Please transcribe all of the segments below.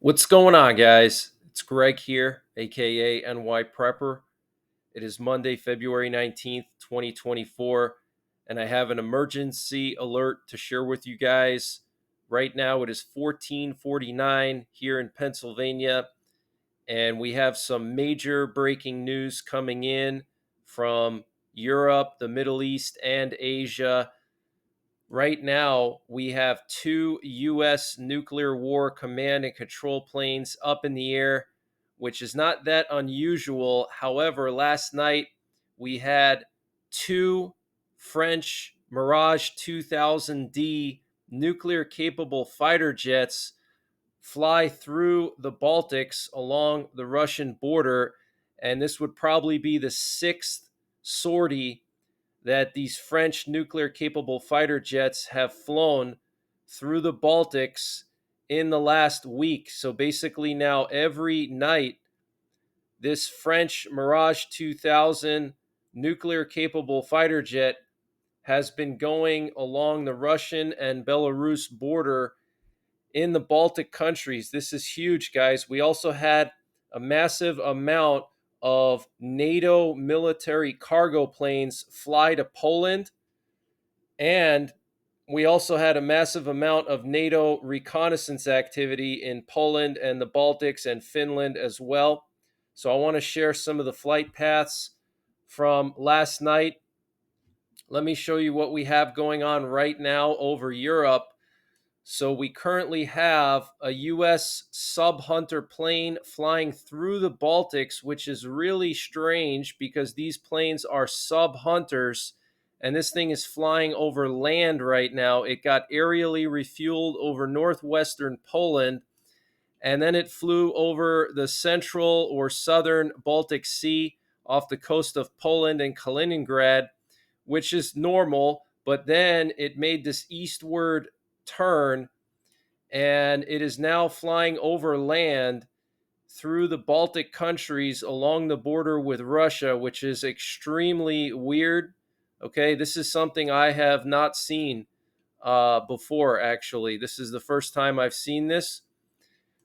What's going on, guys? It's Greg here, aka NYPrepper. It is Monday, February 19th, 2024, and I have an emergency alert to share with you guys. Right now, it is 14:49 here in Pennsylvania, and we have some major breaking news coming in from Europe, the Middle East, and Asia. Right now, we have two U.S. nuclear war command and control planes up in the air, which is not that unusual. However, last night we had two French Mirage 2000D nuclear capable fighter jets fly through the Baltics along the Russian border. And this would probably be the sixth sortie that these French nuclear capable fighter jets have flown through the Baltics in the last week. So basically, now every night, this French Mirage 2000 nuclear capable fighter jet has been going along the Russian and Belarus border in the Baltic countries. This is huge, guys. We also had a massive amount of NATO military cargo planes fly to Poland. And we also had a massive amount of NATO reconnaissance activity in Poland and the Baltics and Finland as well. So I want to share some of the flight paths from last night. Let me show you what we have going on right now over Europe. So we currently have a U.S. sub-Hunter plane flying through the Baltics, which is really strange because these planes are sub-Hunters, and this thing is flying over land right now. It got aerially refueled over northwestern Poland, and then it flew over the central or southern Baltic Sea off the coast of Poland and Kaliningrad, which is normal, but then it made this eastward turn, and it is now flying over land through the Baltic countries along the border with Russia, which is extremely weird. Okay, this is something I have not seen before, actually. This is the first time I've seen this.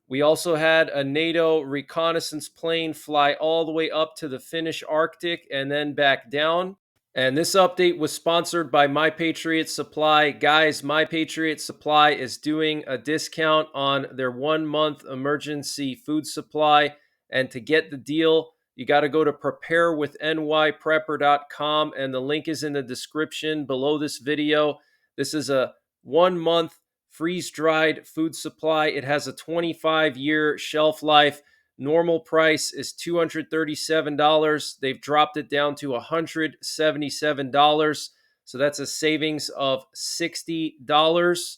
We also had a NATO reconnaissance plane fly all the way up to the Finnish Arctic and then back down. And this update was sponsored by My Patriot Supply. Guys, My Patriot Supply is doing a discount on their 1 month emergency food supply. And to get the deal, you got to go to preparewithnyprepper.com, and the link is in the description below this video. This is a 1 month freeze-dried food supply. It has a 25-year shelf life. Normal price is $237. They've dropped it down to $177. So that's a savings of $60.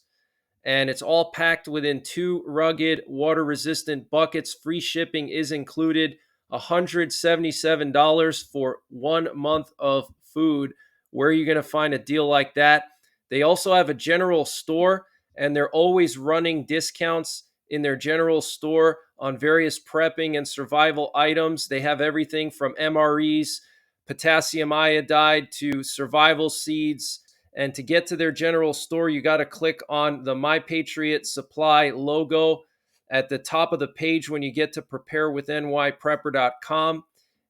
And it's all packed within two rugged, water-resistant buckets. Free shipping is included. $177 for 1 month of food. Where are you going to find a deal like that? They also have a general store, and they're always running discounts in their general store on various prepping and survival items. They have everything from MREs, potassium iodide, to survival seeds. And to get to their general store, you got to click on the My Patriot Supply logo at the top of the page when you get to preparewithnyprepper.com.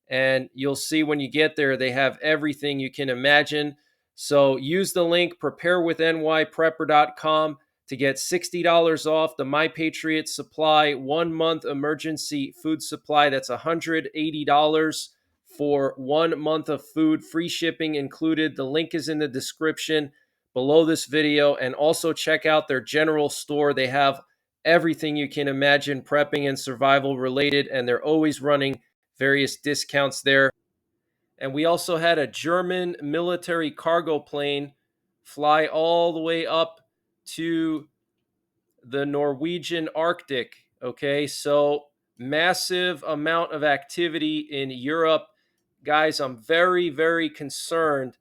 And you'll see when you get there, they have everything you can imagine. So use the link preparewithnyprepper.com to get $60 off the My Patriot Supply 1 month emergency food supply. That's $180 for 1 month of food, free shipping included. The link is in the description below this video. And also check out their general store. They have everything you can imagine prepping and survival related, and they're always running various discounts there. And we also had a German military cargo plane fly all the way up to the Norwegian Arctic. Okay, so massive amount of activity in Europe. Guys, I'm very, very concerned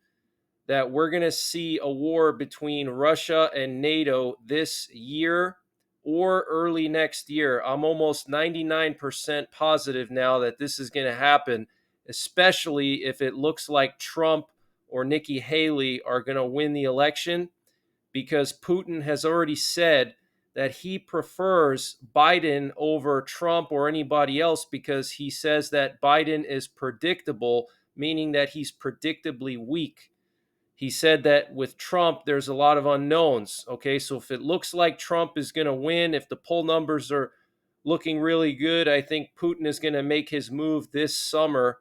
that we're going to see a war between Russia and NATO this year or early next year. I'm almost 99% positive now that this is going to happen, especially if it looks like Trump or Nikki Haley are going to win the election, because Putin has already said that he prefers Biden over Trump or anybody else because he says that Biden is predictable, meaning that he's predictably weak. He said that with Trump, there's a lot of unknowns. Okay, so if it looks like Trump is going to win, if the poll numbers are looking really good, I think Putin is going to make his move this summer,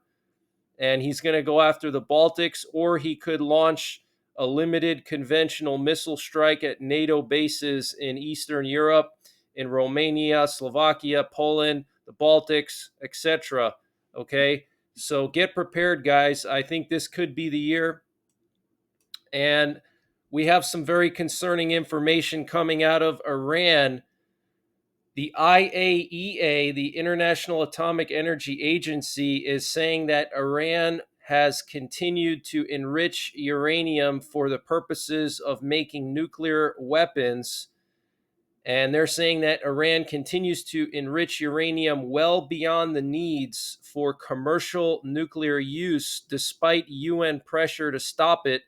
and he's going to go after the Baltics, or he could launch a limited conventional missile strike at NATO bases in Eastern Europe, in Romania, Slovakia, Poland, the Baltics, etc. Okay, so get prepared, guys. I think this could be the year. And we have some very concerning information coming out of Iran. The IAEA, the International Atomic Energy Agency, is saying that Iran has continued to enrich uranium for the purposes of making nuclear weapons. And they're saying that Iran continues to enrich uranium well beyond the needs for commercial nuclear use, despite UN pressure to stop it.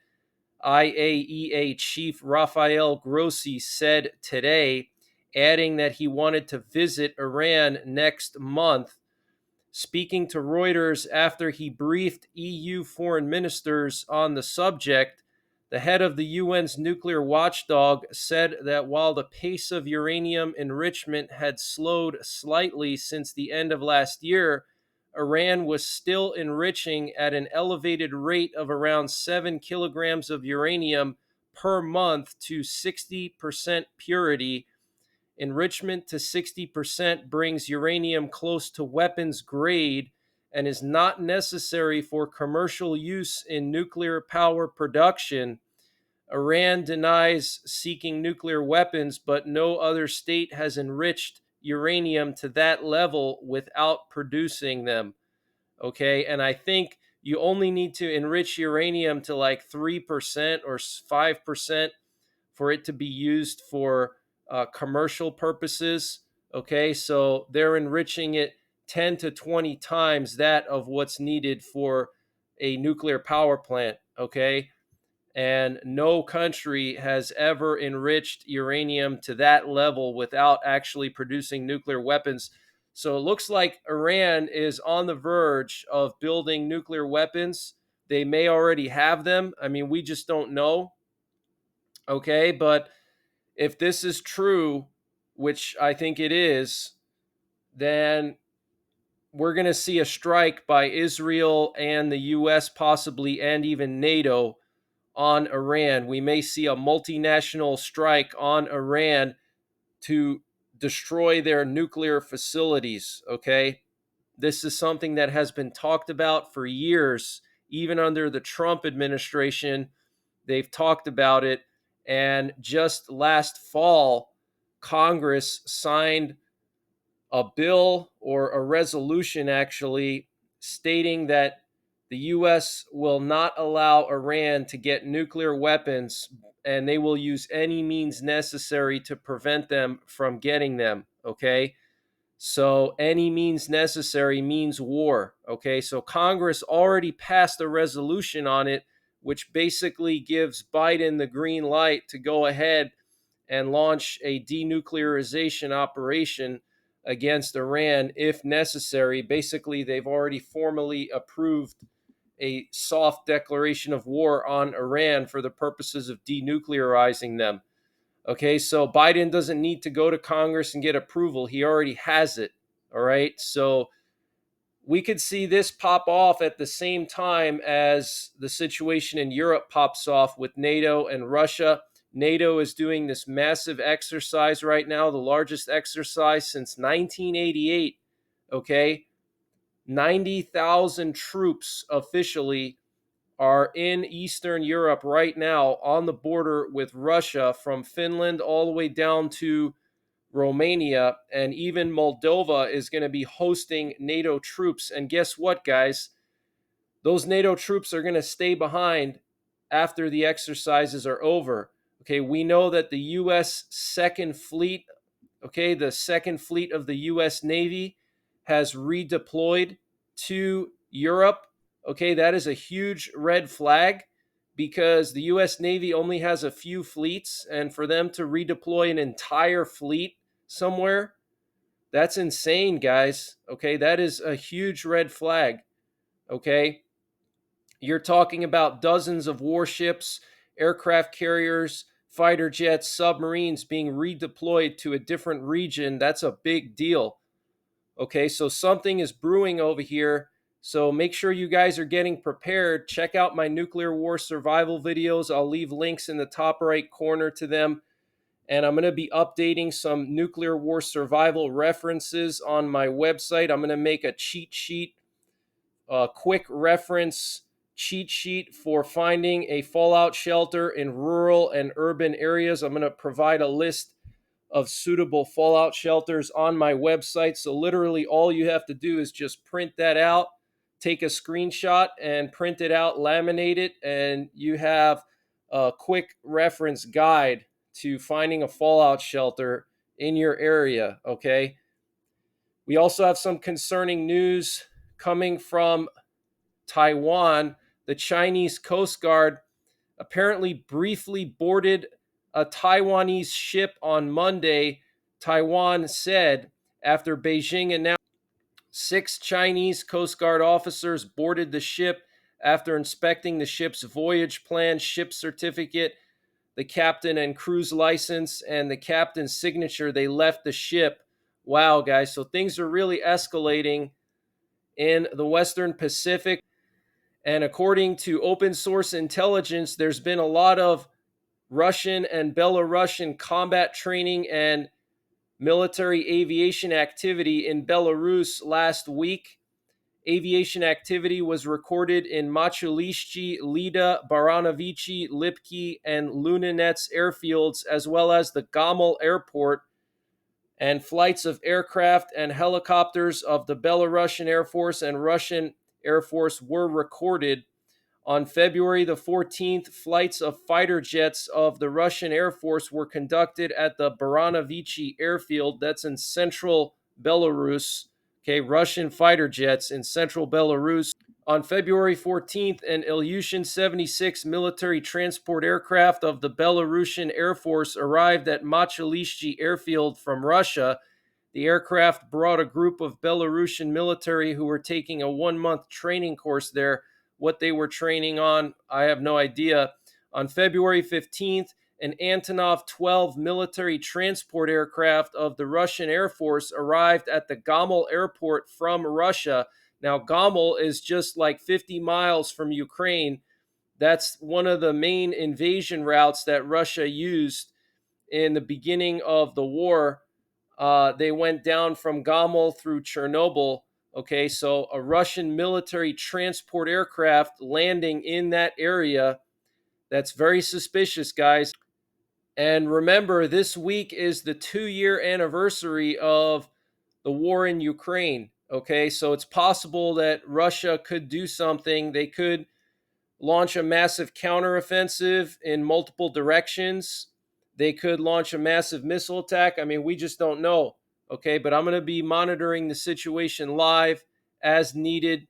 IAEA Chief Rafael Grossi said today, adding that he wanted to visit Iran next month. Speaking to Reuters after he briefed EU foreign ministers on the subject, the head of the UN's nuclear watchdog said that while the pace of uranium enrichment had slowed slightly since the end of last year, Iran was still enriching at an elevated rate of around 7 kilograms of uranium per month to 60% purity. Enrichment to 60% brings uranium close to weapons grade and is not necessary for commercial use in nuclear power production. Iran denies seeking nuclear weapons, but no other state has enriched uranium to that level without producing them. Okay, and I think you only need to enrich uranium to like 3% or 5% for it to be used for commercial purposes. Okay, so they're enriching it 10 to 20 times that of what's needed for a nuclear power plant. Okay, and no country has ever enriched uranium to that level without actually producing nuclear weapons. So it looks like Iran is on the verge of building nuclear weapons. They may already have them. I mean, we just don't know. Okay, but if this is true, which I think it is, then we're going to see a strike by Israel and the US possibly, and even NATO on Iran. We may see a multinational strike on Iran to destroy their nuclear facilities, okay? This is something that has been talked about for years, even under the Trump administration. They've talked about it. And just last fall, Congress signed a bill or a resolution actually stating that the U.S. will not allow Iran to get nuclear weapons, and they will use any means necessary to prevent them from getting them. Okay. So any means necessary means war. Okay. So Congress already passed a resolution on it, which basically gives Biden the green light to go ahead and launch a denuclearization operation against Iran if necessary. Basically, they've already formally approved a soft declaration of war on Iran for the purposes of denuclearizing them. Okay, so Biden doesn't need to go to Congress and get approval. He already has it. All right, so we could see this pop off at the same time as the situation in Europe pops off with NATO and Russia. NATO is doing this massive exercise right now, the largest exercise since 1988. Okay, 90,000 troops officially are in Eastern Europe right now on the border with Russia, from Finland all the way down to Romania, and even Moldova is going to be hosting NATO troops. And guess what, guys? Those NATO troops are going to stay behind after the exercises are over. Okay, we know that the U.S. Second Fleet, okay, the Second Fleet of the U.S. Navy has redeployed to Europe. Okay, that is a huge red flag because the US Navy only has a few fleets, and for them to redeploy an entire fleet somewhere, that's insane, guys. Okay, that is a huge red flag. Okay, you're talking about dozens of warships, aircraft carriers, fighter jets, submarines being redeployed to a different region. That's a big deal. Okay, so something is brewing over here. So make sure you guys are getting prepared. Check out my nuclear war survival videos. I'll leave links in the top right corner to them. And I'm going to be updating some nuclear war survival references on my website. I'm going to make a cheat sheet, a quick reference cheat sheet for finding a fallout shelter in rural and urban areas. I'm going to provide a list of suitable fallout shelters on my website. So literally all you have to do is just print that out, take a screenshot and print it out, laminate it, and you have a quick reference guide to finding a fallout shelter in your area, okay? We also have some concerning news coming from Taiwan. The Chinese Coast Guard apparently briefly boarded a Taiwanese ship on Monday, Taiwan said, after Beijing announced 6 Chinese Coast Guard officers boarded the ship after inspecting the ship's voyage plan, ship certificate, the captain and crew's license, and the captain's signature. They left the ship. Wow, guys. So things are really escalating in the Western Pacific. And according to open source intelligence, there's been a lot of Russian and Belarusian combat training and military aviation activity in Belarus last week. Aviation activity was recorded in Machulishchi, Lida, Baranovichi, Lipki, and Lunenets airfields, as well as the Gomel airport, and flights of aircraft and helicopters of the Belarusian Air Force and Russian Air Force were recorded. On February the 14th, flights of fighter jets of the Russian Air Force were conducted at the Baranovichi airfield. That's in central Belarus. Okay, Russian fighter jets in central Belarus. On February 14th, an Ilyushin 76 military transport aircraft of the Belarusian Air Force arrived at Machulishchi airfield from Russia. The aircraft brought a group of Belarusian military who were taking a 1-month training course there. What they were training on, I have no idea. On February 15th, an Antonov 12 military transport aircraft of the Russian Air Force arrived at the Gomel airport from Russia. Now, Gomel is just like 50 miles from Ukraine. That's one of the main invasion routes that Russia used in the beginning of the war. They went down from Gomel through Chernobyl. Okay, so a Russian military transport aircraft landing in that area. That's very suspicious, guys. And remember, this week is the 2-year anniversary of the war in Ukraine. Okay, so it's possible that Russia could do something. They could launch a massive counteroffensive in multiple directions. They could launch a massive missile attack. I mean, we just don't know. Okay, but I'm going to be monitoring the situation live as needed.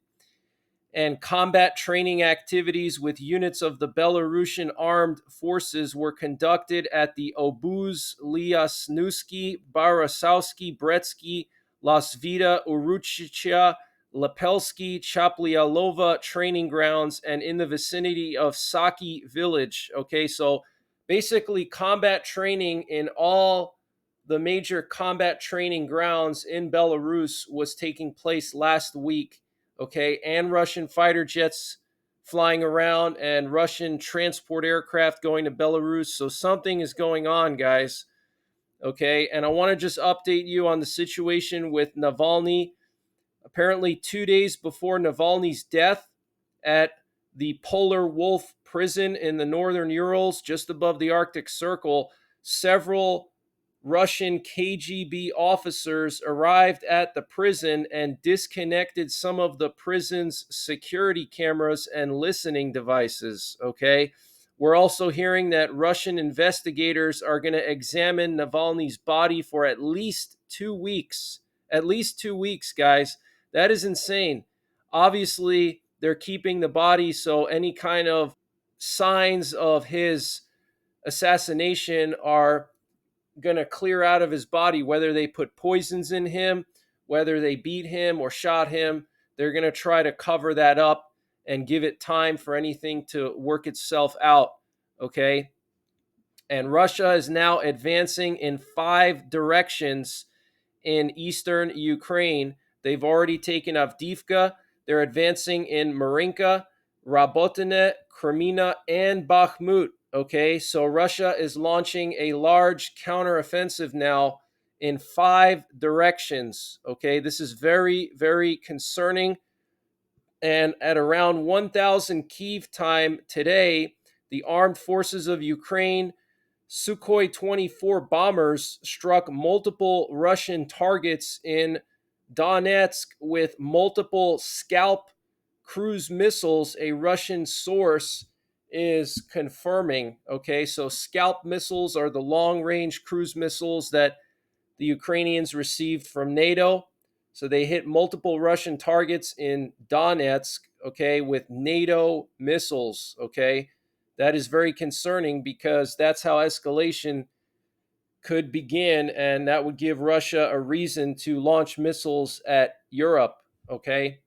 And combat training activities with units of the Belarusian armed forces were conducted at the Obuz, Liasnusky, Barasowski, Bretsky, Lasvita, Uruchicha, Lepelsky, Chaplialova training grounds and in the vicinity of Saki village. Okay, so basically combat training in all the major combat training grounds in Belarus was taking place last week. Okay, and Russian fighter jets flying around and Russian transport aircraft going to Belarus. So something is going on, guys. Okay, and I want to just update you on the situation with Navalny. Apparently, 2 days before Navalny's death at the Polar Wolf prison in the northern Urals, just above the Arctic Circle, several Russian KGB officers arrived at the prison and disconnected some of the prison's security cameras and listening devices. Okay. We're also hearing that Russian investigators are going to examine Navalny's body for at least 2 weeks. At least 2 weeks, guys. That is insane. Obviously, they're keeping the body so any kind of signs of his assassination are going to clear out of his body, whether they put poisons in him, whether they beat him or shot him. They're going to try to cover that up and give it time for anything to work itself out. Okay. And Russia is now advancing in 5 directions in eastern Ukraine. They've already taken Avdiivka. They're advancing in Marinka, Rabotine, Kremina, and Bakhmut. Okay, so Russia is launching a large counteroffensive now in 5 directions. Okay, this is very, very concerning. And at around 1000 Kyiv time today, the armed forces of Ukraine Sukhoi 24 bombers struck multiple Russian targets in Donetsk with multiple Scalp cruise missiles, a Russian source is confirming. Okay, so Scalp missiles are the long range cruise missiles that the Ukrainians received from NATO. So they hit multiple Russian targets in Donetsk, okay, with NATO missiles, okay. That is very concerning because that's how escalation could begin, and that would give Russia a reason to launch missiles at Europe, okay.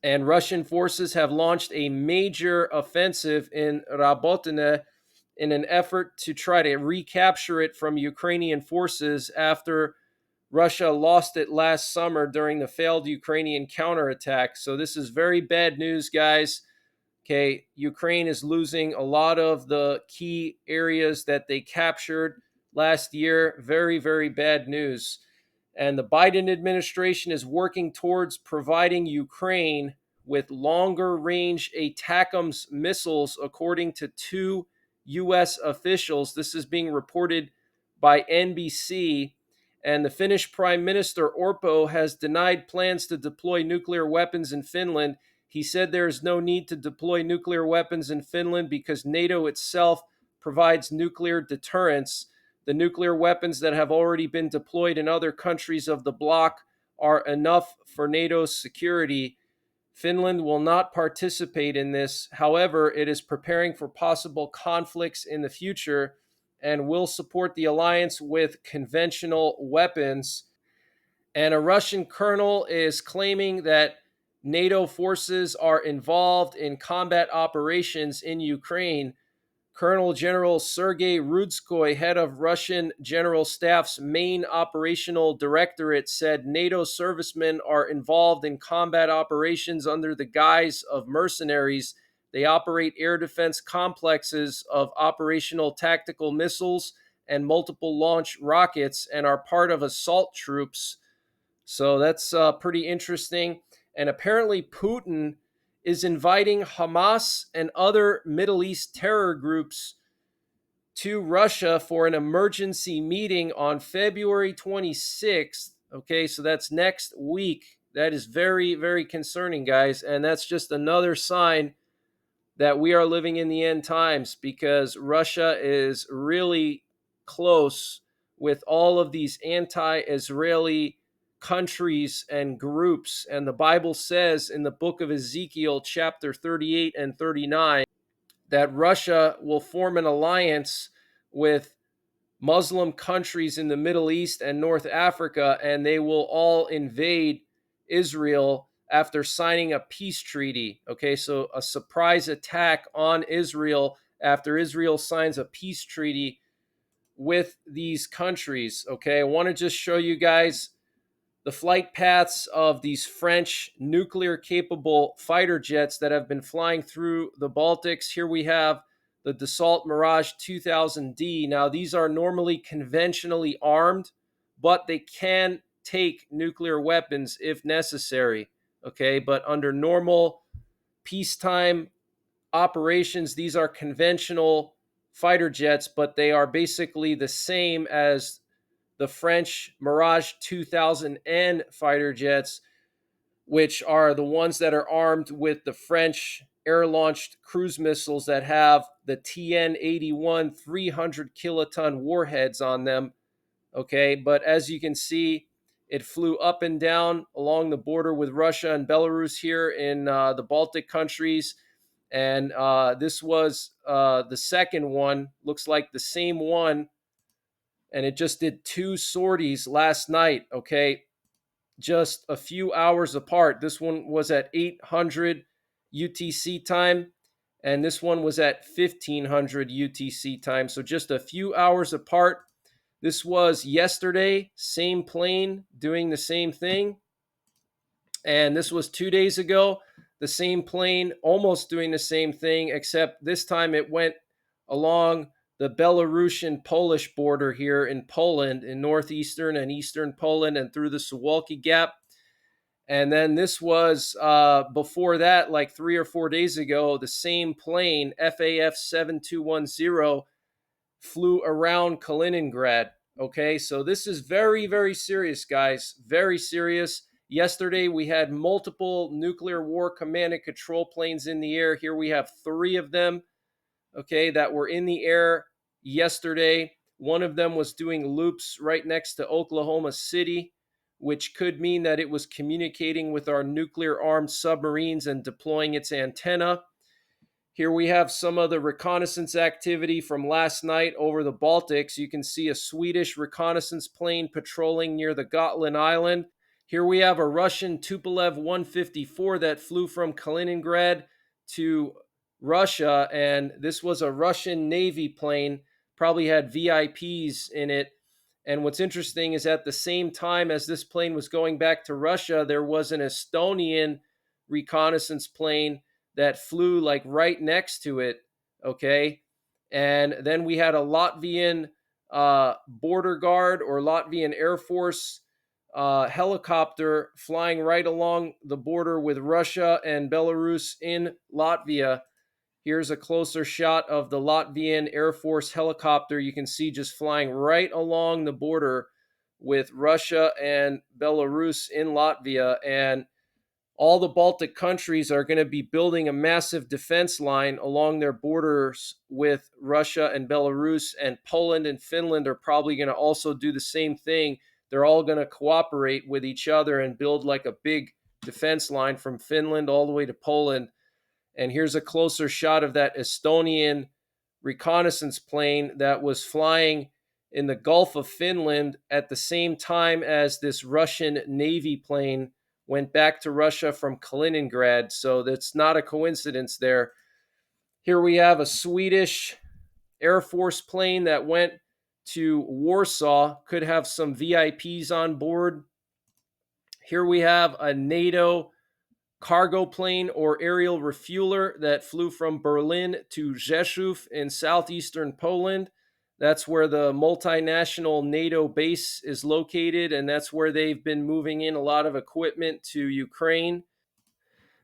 And Russian forces have launched a major offensive in Rabotine in an effort to try to recapture it from Ukrainian forces after Russia lost it last summer during the failed Ukrainian counterattack. So this is very bad news, guys. Okay, Ukraine is losing a lot of the key areas that they captured last year. Very, very bad news. And the Biden administration is working towards providing Ukraine with longer range ATACMS missiles, according to 2 U.S. officials. This is being reported by NBC. And the Finnish Prime Minister Orpo has denied plans to deploy nuclear weapons in Finland. He said there is no need to deploy nuclear weapons in Finland because NATO itself provides nuclear deterrence. The nuclear weapons that have already been deployed in other countries of the bloc are enough for NATO's security. Finland will not participate in this. However, it is preparing for possible conflicts in the future and will support the alliance with conventional weapons. And a Russian colonel is claiming that NATO forces are involved in combat operations in Ukraine. Colonel General Sergei Rudskoy, head of Russian General Staff's main operational directorate, said NATO servicemen are involved in combat operations under the guise of mercenaries. They operate air defense complexes of operational tactical missiles and multiple launch rockets and are part of assault troops. So that's pretty interesting. And apparently, Putin is inviting Hamas and other Middle East terror groups to Russia for an emergency meeting on February 26th. Okay, so that's next week. That is very, very concerning, guys. And that's just another sign that we are living in the end times because Russia is really close with all of these anti Israeli countries and groups. And the Bible says in the book of Ezekiel, chapter 38 and 39, that Russia will form an alliance with Muslim countries in the Middle East and North Africa, and they will all invade Israel after signing a peace treaty. Okay, so a surprise attack on Israel after Israel signs a peace treaty with these countries. Okay, I want to just show you guys the flight paths of these French nuclear capable fighter jets that have been flying through the Baltics. Here we have the Dassault Mirage 2000D. Now, these are normally conventionally armed, but they can take nuclear weapons if necessary. Okay, but under normal peacetime operations, these are conventional fighter jets, but they are basically the same as the French Mirage 2000N fighter jets, which are the ones that are armed with the French air-launched cruise missiles that have the TN-81 300 kiloton warheads on them. Okay, but as you can see, it flew up and down along the border with Russia and Belarus here in the Baltic countries. And this was the second one. Looks like the same one, and it just did two sorties last night. Okay, just a few hours apart. This one was at 800 UTC time, and this one was at 1500 UTC time. So just a few hours apart. This was yesterday, same plane doing the same thing. And this was 2 days ago, the same plane almost doing the same thing, except this time it went along the Belarusian Polish border here in Poland, in northeastern and eastern Poland, and through the Suwalki Gap. And then this was before that, like 3 or 4 days ago, the same plane, FAF 7210, flew around Kaliningrad. Okay, so this is very, very serious, guys. Very serious. Yesterday, we had multiple nuclear war command and control planes in the air. Here we have three of them, okay, that were in the air yesterday. One of them was doing loops right next to Oklahoma City, which could mean that it was communicating with our nuclear armed submarines and deploying its antenna. Here we have some of the reconnaissance activity from last night over the Baltics. You can see a Swedish reconnaissance plane patrolling near the Gotland Island. Here we have a Russian Tupolev 154 that flew from Kaliningrad to Russia, and this was a Russian Navy plane, probably had VIPs in it. And what's interesting is at the same time as this plane was going back to Russia, there was an Estonian reconnaissance plane that flew like right next to it. Okay. And then we had a Latvian border guard or Latvian Air Force helicopter flying right along the border with Russia and Belarus in Latvia. Here's a closer shot of the Latvian Air Force helicopter. You can see just flying right along the border with Russia and Belarus in Latvia. And all the Baltic countries are going to be building a massive defense line along their borders with Russia and Belarus, and Poland and Finland are probably going to also do the same thing. They're all going to cooperate with each other and build like a big defense line from Finland all the way to Poland. And here's a closer shot of that Estonian reconnaissance plane that was flying in the Gulf of Finland at the same time as this Russian Navy plane went back to Russia from Kaliningrad. So that's not a coincidence there. Here we have a Swedish Air Force plane that went to Warsaw, could have some VIPs on board. Here we have a NATO cargo plane or aerial refueler that flew from Berlin to Rzeszów in southeastern Poland. That's where the multinational NATO base is located, and that's where they've been moving in a lot of equipment to Ukraine.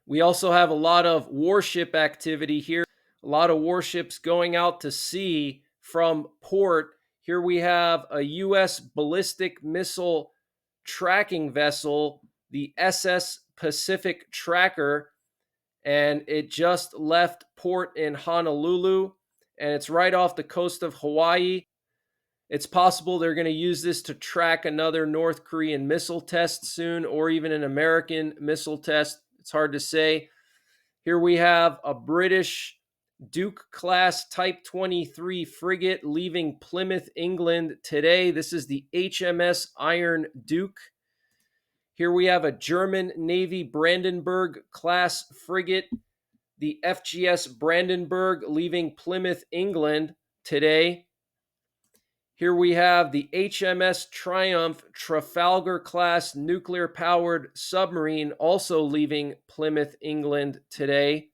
We also have a lot of warship activity here, a lot of warships going out to sea from port. Here we have a U.S. ballistic missile tracking vessel, the SS Pacific Tracker, and it just left port in Honolulu, and it's right off the coast of Hawaii. It's possible they're going to use this to track another North Korean missile test soon, or even an American missile test. It's hard to say. Here we have a British Duke class Type 23 frigate leaving Plymouth, England today. This is the HMS Iron Duke. Here we have a German Navy Brandenburg class frigate, the FGS Brandenburg, leaving Plymouth, England today. Here we have the HMS Triumph Trafalgar class nuclear powered submarine, also leaving Plymouth, England today.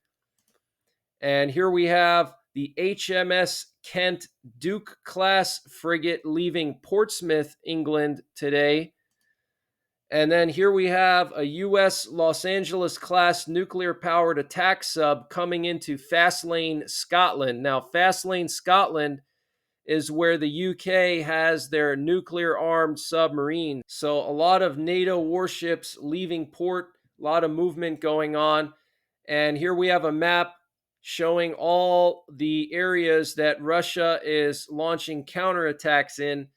And here we have the HMS Kent Duke class frigate leaving Portsmouth, England today. And then here we have a U.S. Los Angeles class nuclear powered attack sub coming into Fastlane, Scotland. Now, Fastlane, Scotland is where the UK has their nuclear armed submarine. So a lot of NATO warships leaving port, a lot of movement going on. And here we have a map showing all the areas that Russia is launching counterattacks in.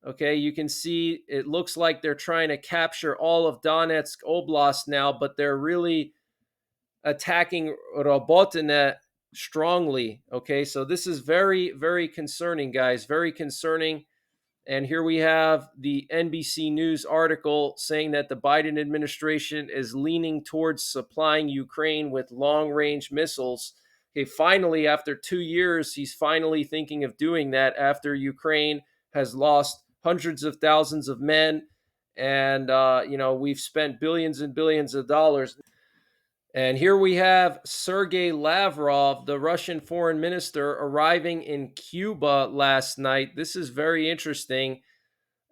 Okay, you can see it looks like they're trying to capture all of Donetsk Oblast now, but they're really attacking Robotine strongly. Okay, so this is very, very concerning, guys. Very concerning. And here we have the NBC News article saying that the Biden administration is leaning towards supplying Ukraine with long range missiles. Okay, finally, after 2 years, he's finally thinking of doing that after Ukraine has lost hundreds of thousands of men. And, we've spent billions and billions of dollars. And here we have Sergei Lavrov, the Russian foreign minister, arriving in Cuba last night. This is very interesting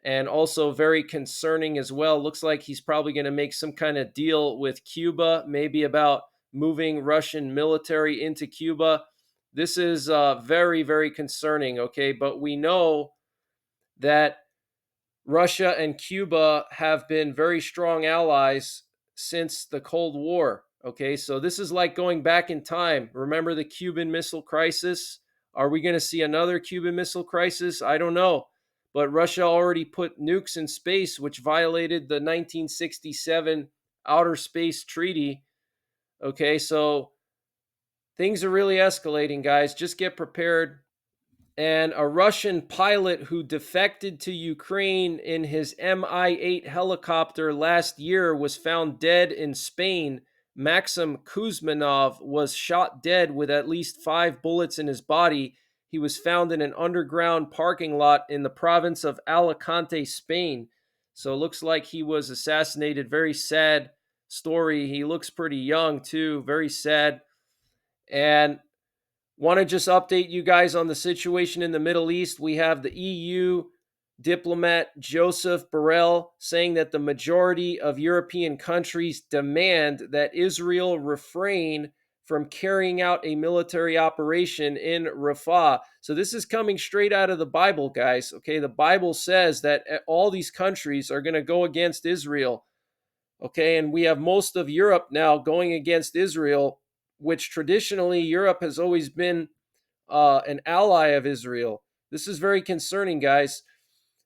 and also very concerning as well. Looks like he's probably going to make some kind of deal with Cuba, maybe about moving Russian military into Cuba. This is very, very concerning, okay? But we know that Russia and Cuba have been very strong allies since the Cold War. Okay, so this is like going back in time. Remember the Cuban Missile Crisis? Are we going to see another Cuban Missile Crisis? I don't know. But Russia already put nukes in space, which violated the 1967 Outer Space Treaty. Okay, so things are really escalating, guys. Just get prepared. And a Russian pilot who defected to Ukraine in his Mi-8 helicopter last year was found dead in Spain. Maxim Kuzmanov was shot dead with at least 5 bullets in his body. He was found in an underground parking lot in the province of Alicante, Spain. So it looks like he was assassinated. Very sad story. He looks pretty young, too. Very sad. And want to just update you guys on the situation in the Middle East. We have the EU diplomat Joseph Borrell saying that the majority of European countries demand that Israel refrain from carrying out a military operation in Rafah. So this is coming straight out of the Bible, guys. Okay, the Bible says that all these countries are going to go against Israel. Okay, and we have most of Europe now going against Israel, which traditionally Europe has always been an ally of Israel. This is very concerning, guys.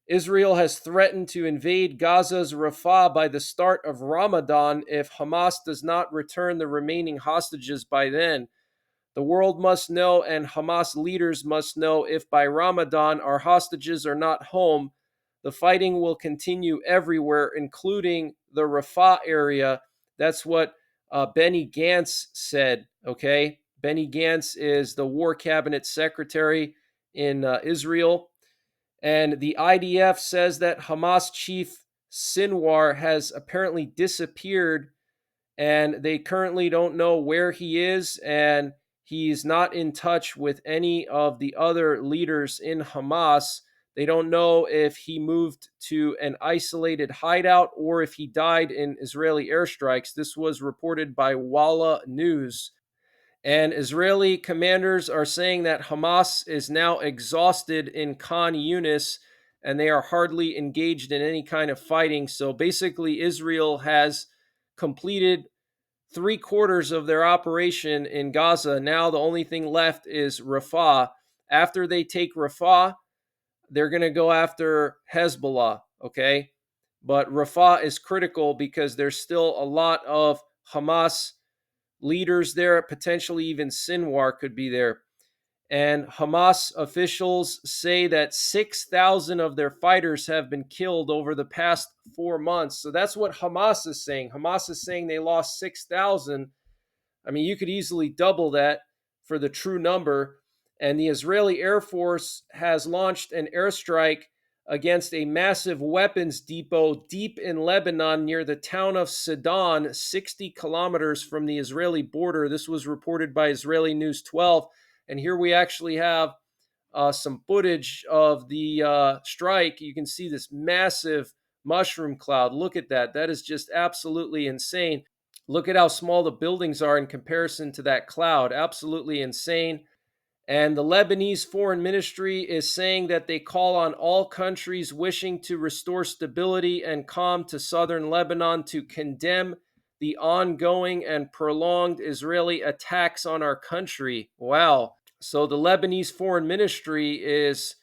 Israel has threatened to invade Gaza's Rafah by the start of Ramadan if Hamas does not return the remaining hostages by then. The world must know, and Hamas leaders must know, if by Ramadan our hostages are not home, the fighting will continue everywhere, including the Rafah area. That's what Benny Gantz said, okay? Benny Gantz is the War Cabinet Secretary in Israel. And the IDF says that Hamas chief Sinwar has apparently disappeared, and they currently don't know where he is, and he's not in touch with any of the other leaders in Hamas. They don't know if he moved to an isolated hideout or if he died in Israeli airstrikes. This was reported by Walla News. And Israeli commanders are saying that Hamas is now exhausted in Khan Yunis and they are hardly engaged in any kind of fighting. So basically, Israel has completed 3/4 of their operation in Gaza. Now the only thing left is Rafah. After they take Rafah, they're going to go after Hezbollah, okay? But Rafah is critical because there's still a lot of Hamas leaders there, potentially even Sinwar could be there. And Hamas officials say that 6,000 of their fighters have been killed over the past 4 months. So that's what Hamas is saying. Hamas is saying they lost 6,000. I mean, you could easily double that for the true number. And the Israeli Air Force has launched an airstrike against a massive weapons depot deep in Lebanon near the town of Sidon, 60 kilometers from the Israeli border. This was reported by Israeli News 12. And here we actually have some footage of the strike. You can see this massive mushroom cloud. Look at that. That is just absolutely insane. Look at how small the buildings are in comparison to that cloud. Absolutely insane. And the Lebanese Foreign Ministry is saying that they call on all countries wishing to restore stability and calm to southern Lebanon to condemn the ongoing and prolonged Israeli attacks on our country. Wow. So the Lebanese Foreign Ministry is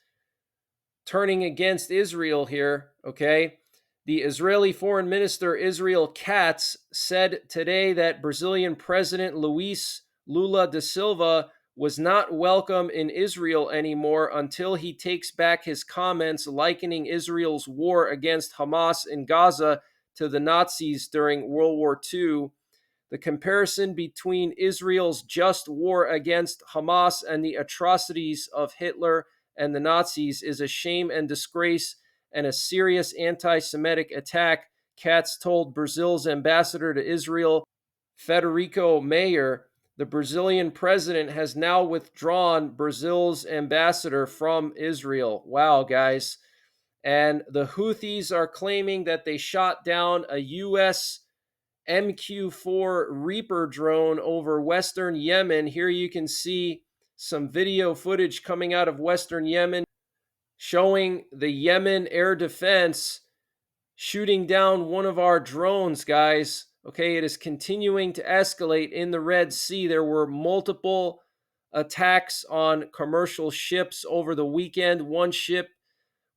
turning against Israel here, okay? The Israeli Foreign Minister Israel Katz said today that Brazilian President Luiz Lula da Silva was not welcome in Israel anymore until he takes back his comments likening Israel's war against Hamas in Gaza to the Nazis during World War II. The comparison between Israel's just war against Hamas and the atrocities of Hitler and the Nazis is a shame and disgrace and a serious anti Semitic attack, Katz told Brazil's ambassador to Israel, Federico Mayer. The Brazilian president has now withdrawn Brazil's ambassador from Israel. Wow, guys. And the Houthis are claiming that they shot down a U.S. MQ-4 Reaper drone over Western Yemen. Here you can see some video footage coming out of Western Yemen showing the Yemen air defense shooting down one of our drones, guys. Okay, it is continuing to escalate in the Red Sea. There were multiple attacks on commercial ships over the weekend. One ship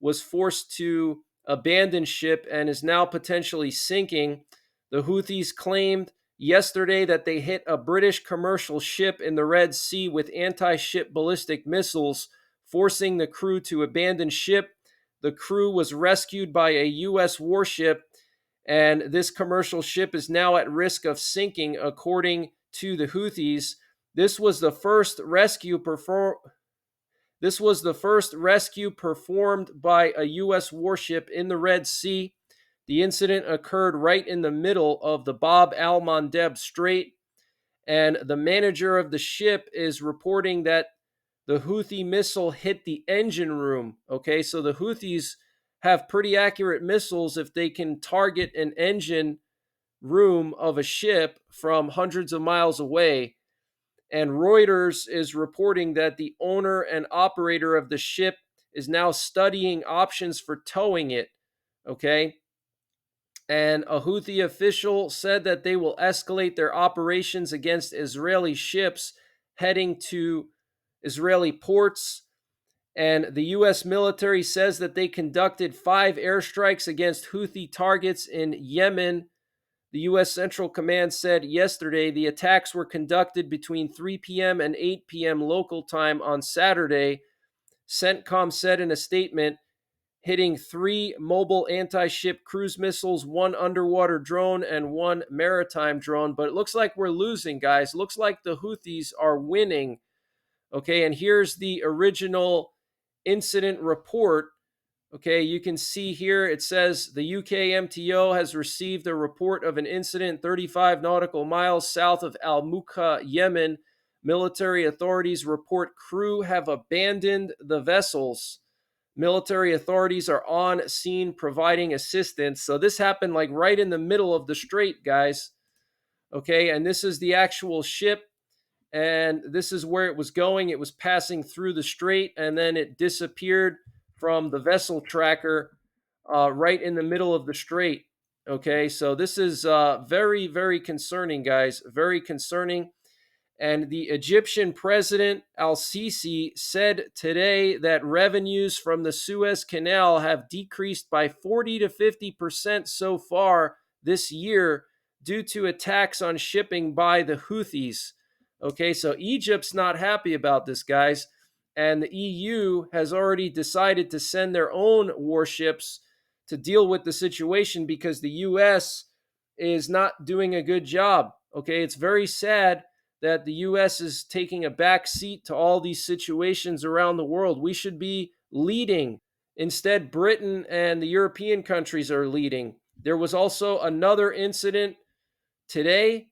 was forced to abandon ship and is now potentially sinking. The Houthis claimed yesterday that they hit a British commercial ship in the Red Sea with anti-ship ballistic missiles, forcing the crew to abandon ship. The crew was rescued by a U.S. warship, and this commercial ship is now at risk of sinking, according to the Houthis. This was the first rescue performed by a U.S. warship in the Red Sea. The incident occurred right in the middle of the Bab al-Mandeb Strait, and the manager of the ship is reporting that the Houthi missile hit the engine room. Okay, so the Houthis have pretty accurate missiles if they can target an engine room of a ship from hundreds of miles away. And Reuters is reporting that the owner and operator of the ship is now studying options for towing it. Okay. And a Houthi official said that they will escalate their operations against Israeli ships heading to Israeli ports. And the U.S. military says that they conducted 5 airstrikes against Houthi targets in Yemen. The U.S. Central Command said yesterday the attacks were conducted between 3 p.m. and 8 p.m. local time on Saturday. CENTCOM said in a statement, hitting 3 mobile anti-ship cruise missiles, 1 underwater drone, and 1 maritime drone. But it looks like we're losing, guys. Looks like the Houthis are winning. Okay, and here's the original incident report. Okay, you can see here it says the UK MTO has received a report of an incident 35 nautical miles south of Al Mukha, Yemen. Military authorities report crew have abandoned the vessels. Military authorities are on scene providing assistance. So this happened like right in the middle of the strait, guys. Okay, and this is the actual ship. And this is where it was going. It was passing through the strait, and then it disappeared from the vessel tracker right in the middle of the strait. Okay, so this is very, very concerning, guys. Very concerning. And the Egyptian president al-Sisi said today that revenues from the Suez Canal have decreased by 40 to 50% so far this year due to attacks on shipping by the Houthis. Okay, so Egypt's not happy about this, guys. And the EU has already decided to send their own warships to deal with the situation because the US is not doing a good job. Okay, it's very sad that the US is taking a back seat to all these situations around the world. We should be leading. Instead, Britain and the European countries are leading. There was also another incident today.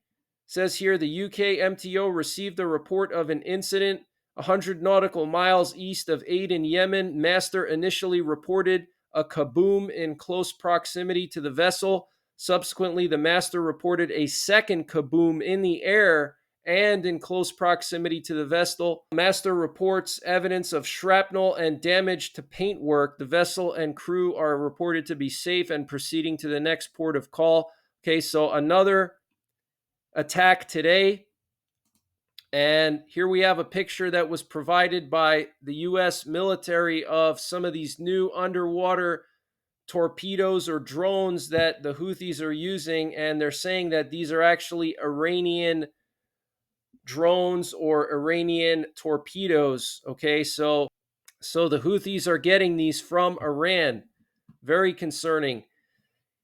Says here the UK MTO received a report of an incident 100 nautical miles east of Aden, Yemen. Master initially reported a kaboom in close proximity to the vessel. Subsequently, the master reported a second kaboom in the air and in close proximity to the vessel. Master reports evidence of shrapnel and damage to paintwork. The vessel and crew are reported to be safe and proceeding to the next port of call. Okay, so another attack today. And here we have a picture that was provided by the U.S. military of some of these new underwater torpedoes or drones that the Houthis are using, and they're saying that these are actually Iranian drones or Iranian torpedoes. Okay, so the Houthis are getting these from Iran. Very concerning.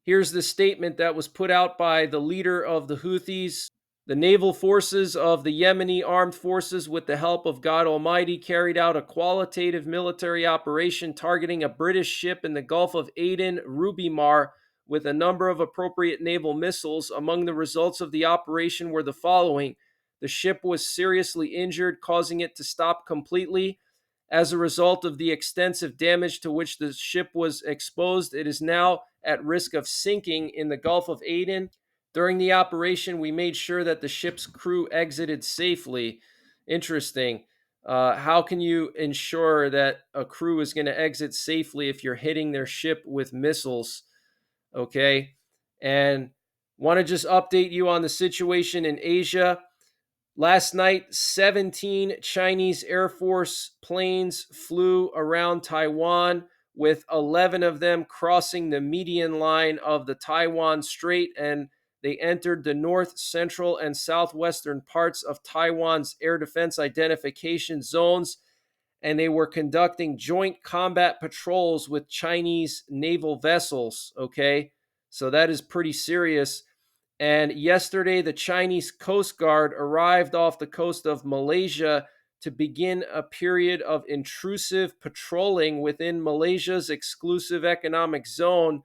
Here's the statement that was put out by the leader of the Houthis. The naval forces of the Yemeni armed forces, with the help of God Almighty, carried out a qualitative military operation targeting a British ship in the Gulf of Aden, Rubimar, with a number of appropriate naval missiles. Among the results of the operation were the following: the ship was seriously injured, causing it to stop completely. As a result of the extensive damage to which the ship was exposed, it is now at risk of sinking in the Gulf of Aden. During the operation, we made sure that the ship's crew exited safely. Interesting. How can you ensure that a crew is going to exit safely if you're hitting their ship with missiles? Okay. And want to just update you on the situation in Asia. Last night, 17 Chinese Air Force planes flew around Taiwan, with 11 of them crossing the median line of the Taiwan Strait, and they entered the north, central, and southwestern parts of Taiwan's air defense identification zones, and they were conducting joint combat patrols with Chinese naval vessels. Okay, so that is pretty serious. And yesterday, the Chinese Coast Guard arrived off the coast of Malaysia to begin a period of intrusive patrolling within Malaysia's exclusive economic zone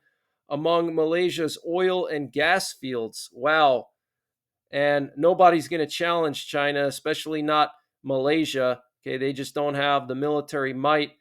among Malaysia's oil and gas fields. Wow. And nobody's going to challenge China, especially not Malaysia. Okay, they just don't have the military might.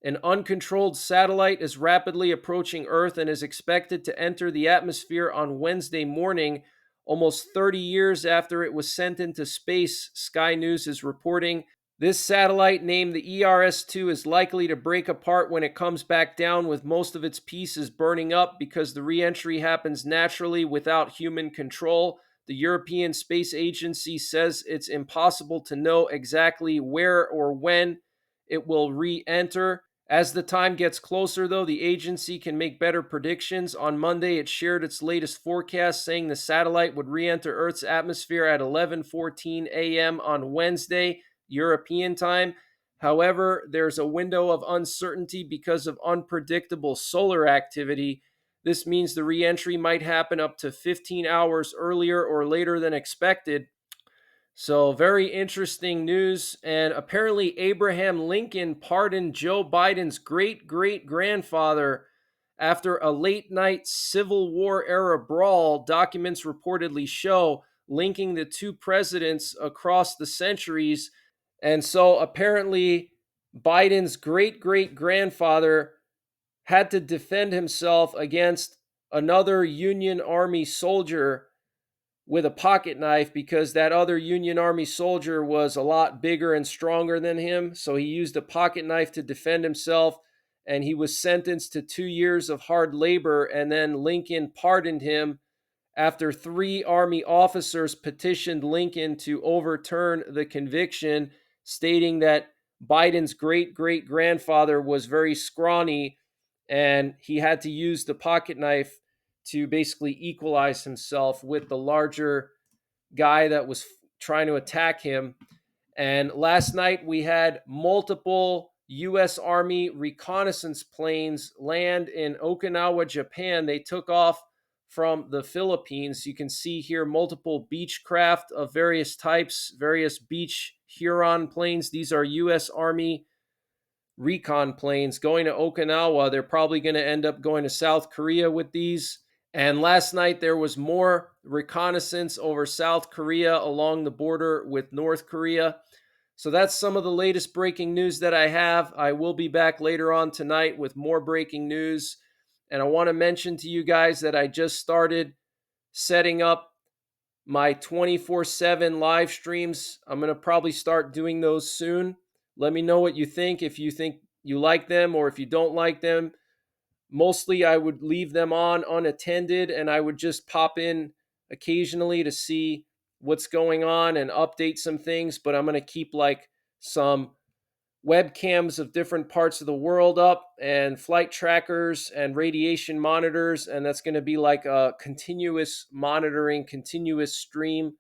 An uncontrolled satellite is rapidly approaching Earth and is expected to enter the atmosphere on Wednesday morning, almost 30 years after it was sent into space, Sky News is reporting. This satellite, named the ERS-2, is likely to break apart when it comes back down, with most of its pieces burning up because the re-entry happens naturally without human control. The European Space Agency says it's impossible to know exactly where or when it will re-enter. As the time gets closer, though, the agency can make better predictions. On Monday, it shared its latest forecast, saying the satellite would re-enter Earth's atmosphere at 11:14 a.m. on Wednesday, European time. However, there's a window of uncertainty because of unpredictable solar activity. This means the re-entry might happen up to 15 hours earlier or later than expected. So, very interesting news. And apparently, Abraham Lincoln pardoned Joe Biden's great great grandfather after a late night Civil War era brawl, documents reportedly show, linking the two presidents across the centuries. And so, apparently, Biden's great great grandfather had to defend himself against another Union Army soldier with a pocket knife, because that other Union Army soldier was a lot bigger and stronger than him. So he used a pocket knife to defend himself, and he was sentenced to 2 years of hard labor. And then Lincoln pardoned him after 3 Army officers petitioned Lincoln to overturn the conviction, stating that Biden's great great grandfather was very scrawny and he had to use the pocket knife to basically equalize himself with the larger guy that was trying to attack him. And last night we had multiple U.S. Army reconnaissance planes land in Okinawa, Japan. They took off from the Philippines. You can see here multiple Beechcraft of various types, various Beech Huron planes. These are U.S. Army recon planes going to Okinawa. They're probably going to end up going to South Korea with these. And last night there was more reconnaissance over South Korea along the border with North Korea. So that's some of the latest breaking news that I have. I will be back later on tonight with more breaking news. And I want to mention to you guys that I just started setting up my 24/7 live streams. I'm going to probably start doing those soon. Let me know what you think, if you think you like them or if you don't like them. Mostly I would leave them on unattended, and I would just pop in occasionally to see what's going on and update some things, but I'm going to keep like some webcams of different parts of the world up and flight trackers and radiation monitors. And that's going to be like a continuous monitoring, continuous stream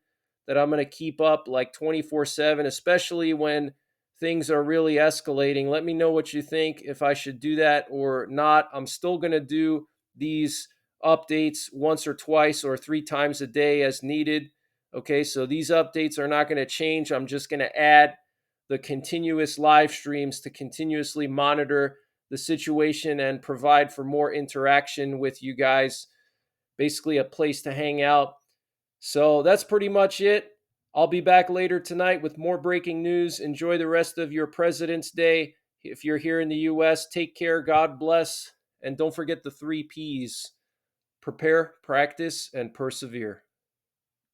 that I'm going to keep up like 24/7, especially when things are really escalating. Let me know what you think, if I should do that or not. I'm still going to do these updates once or twice or 3 times a day as needed. Okay, so these updates are not going to change. I'm just going to add the continuous live streams to continuously monitor the situation and provide for more interaction with you guys. Basically, a place to hang out. So that's pretty much it. I'll be back later tonight with more breaking news. Enjoy the rest of your President's Day. If you're here in the US, take care, God bless, and don't forget the 3 Ps: prepare, practice, and persevere.